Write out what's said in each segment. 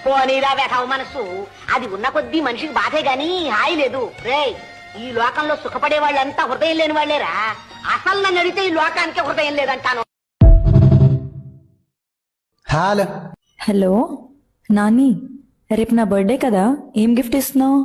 పోనీరా వెధవ మనసు, అది ఉన్న కొద్దీ మనిషికి బాధే గాని హాయి లేదు. రే, ఈ లోకంలో సుఖపడే వాళ్ళంతా హృదయం లేని వాళ్ళేరా. అసలు నన్ను అడిగితే ఈ లోకానికి హృదయం లేదంటాను. హలో నాని, రేపు నా బర్త్డే కదా, ఏం గిఫ్ట్ ఇస్తున్నావు?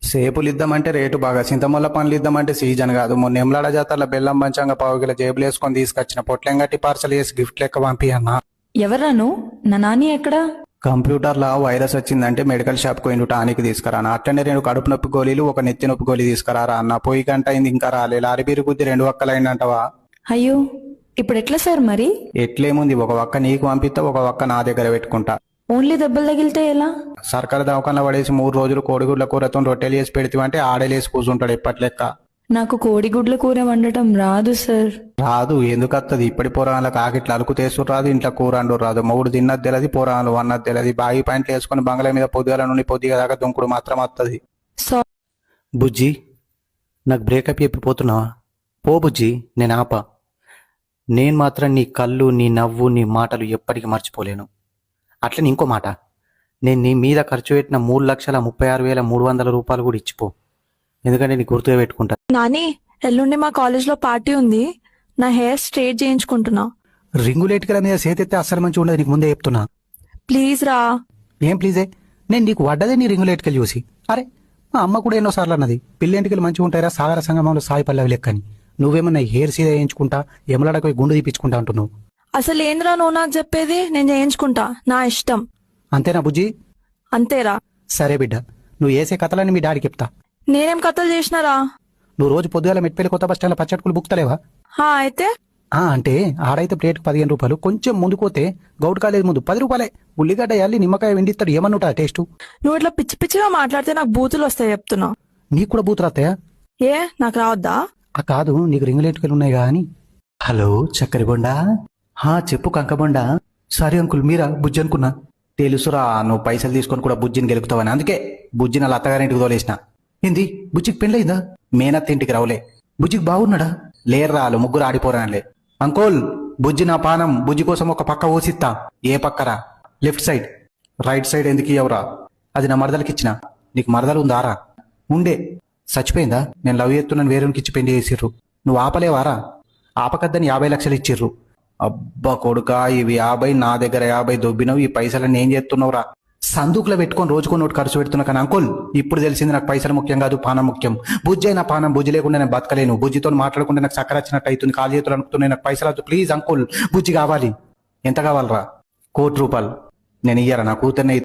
సేపులు ఇద్దామంటే రేటు బాగా, చింతమల్ల పండ్లు ఇద్దామంటే సీజన్ కాదు. మొన్న ఎమ్లాడ జాతరలో బెల్లం పంచంగా పావు కిలో జేబులు వేసుకొని తీసుకొచ్చిన పొట్లెం గట్టి పార్సల్ చేసి గిఫ్ట్ లెక్క పంపి అన్న. ఎవరాను? నా నాని ఎక్కడా? కంప్యూటర్ లో వైరస్ వచ్చిందంటే మెడికల్ షాప్ పోయి టానిక్ తీసుకురా అట్లనే 2 కడుపు నొప్పి గోళీలు, 1 నెత్తి నొప్పి గోళీ తీసుకురారా అన్న. పోయి గంట అయింది ఇంకా రాలే. లారీ బీరు గుద్ది 2 వక్కలైందంటవా? అయ్యో, ఇప్పుడు ఎట్లా సార్ మరి? ఎట్లేముంది, 1 వక్క నీకు పంపిస్తా, 1 వక్క నా దగ్గర పెట్టుకుంటా. ఓన్లీ దెబ్బలు తగిలితే ఎలా? సర్కారు దవాఖాన పడేసి 3 రోజులు కోడిగుడ్ల కూరతో రొట్టెలు చేసి పెడితే ఆడేలేసి కూర్చుంటాడు ఎప్పట్లెక్క. నాకు కోడిగుడ్ల కూర వండటం రాదు సార్. రాదు ఎందుకత్తది? ఇప్పటి పోరాళ్ళకి ఆకిట్లా అలుకు తేసు రాదు, ఇంట్లో కూర అండు రాదు. మొగుడు తిన్నది తెలది, పోరాళ్ళు అన్నది తెలది. బాగి పాయింట్లు వేసుకుని బంగ్లా మీద పొద్దుగల నుండి పొద్దుగా దాకా దుంకుడు మాత్రం వస్తుంది. బుజ్జి, నాకు బ్రేకప్ చెప్పిపోతున్నావా? పో బుజ్జి, నేను ఆపా. నేను మాత్రం నీ కళ్ళు, నీ నవ్వు, నీ మాటలు ఎప్పటికీ మర్చిపోలేను. అట్లని ఇంకో మాట, నేను నీ మీద ఖర్చు పెట్టిన 3,36,300 రూపాయలు కూడా ఇచ్చిపో, ఎందుకంటే నీ గుర్తుగా పెట్టుకుంటా. నాని, ఎల్లుండి మా కాలేజ్ లో పార్టీ ఉంది, నా హెయిర్ స్ట్రైట్ చేయించుకుంటున్నా. రింగులేటికల మీద చేతెత్తే అస్సలు మంచి ఉండదు, నీకు ముందే చెప్తున్నా. ప్లీజ్ రా. ఏం ప్లీజే? నేను నీకు వడ్డదే నీ రింగులేటికలు చూసి. అరే, మా అమ్మ కూడా ఎన్నోసార్లు అన్నది, పిల్లేంటికలు మంచిగా ఉంటారా సాగర సంగమంలో సాయి పల్లవి లెక్కని. నువ్వేమన్నా హెయిర్ సీదా వేయించుకుంటా, ఎమలాడకు గుండు తీపించుకుంటా అంటున్నావు. అసలు ఏంద్రా నువ్వు నాకు చెప్పేది? నేను చేయించుకుంటా, నా ఇష్టం. అంతేనా బుజ్జి? అంతేరా. సరే బిడ్డ, నువ్వు వేసే కథలని మీ డాడీకి చెప్తా. నేనేం కథలు చేసినారా? నువ్వు రోజు పొద్దుగాల మెట్పల్లి కొత్త బస్ స్టాండ్ పచ్చట్టుకులు బుక్తలేవా? అయితే అంటే ఆడైతే ప్లేట్కి 15 రూపాయలు, కొంచెం ముందు పోతే గౌడ్ కాలేజ్ ముందు 10 రూపాయలే. ఉల్లిగడ్డ యాలి నిమ్మకాయ వెండిస్తాడు, ఏమన్నుంటా టేస్టు. నువ్వు ఇట్లా పిచ్చి పిచ్చిగా మాట్లాడితే నాకు బూతులు వస్తాయి చెప్తున్నా. నీకు కూడా బూతులు వస్తాయా? ఏ, నాకు రావద్దా? కాదు, నీకు రింగులేటుకలు ఉన్నాయి కానీ. హలో చక్కరి బొండా. చెప్పు కంకబొండా. సారీ అంకుల్, మీరా? బుజ్జి అనుకున్నా. తెలుసురా, నువ్వు పైసలు తీసుకొని కూడా బుజ్జిని గెలుకుతావని, అందుకే బుజ్జిని అలా అత్తగారింటికి తోలేసిన. ఏంది, బుజ్జికి పెళ్ళయిందా? మేనత్త ఇంటికి రావులే. బుజ్జికి బాగున్నాడా? లేర్రా, వాళ్ళు ముగ్గురు ఆడిపోరానులే. అంకోల్, బుజ్జి నా పానం, బుజ్జి కోసం ఒక పక్క ఓసిస్తా. ఏ పక్కరా? Left side. రైట్ సైడ్ ఎందుకు ఇవ్వరా? అది నా మరదలకిచ్చిన. నీకు మరదలు ఉందారా? ఉండే, చచ్చిపోయిందా? నేను లవ్ చేస్తున్నాను వేరేకి ఇచ్చి పెళ్లి చేసిర్రు. నువ్వు ఆపలేవారా? ఆపకద్దని 50 లక్షలు ఇచ్చిర్రు. అబ్బా కొడుకా, ఇవి 50, నా దగ్గర 50 దొబ్బినవు. ఈ పైసలన్నీ ఏం చేస్తున్నావురా? సందుకులో పెట్టుకొని రోజుకొని నోటు ఖర్చు పెడుతున్నా. కానీ అంకుల్, ఇప్పుడు తెలిసింది నాకు పైసలు ముఖ్యం కాదు, పానం ముఖ్యం. బుజ్జి అయినా పానం, బుజ్జి లేకుండా నేను బతకలేను. బుజ్జితో మాట్లాడుకుంటే నాకు చక్కర వచ్చినట్టు అవుతుంది, కాలు చేతులు అనుకుంటున్నాయి. నాకు పైసలు వద్దు ప్లీజ్ అంకుల్, బుజ్జి కావాలి. ఎంత కావాలరా? 1,00,00,000 రూపాయలు. నేను ఇయ్యారా? నా కూతుర్ని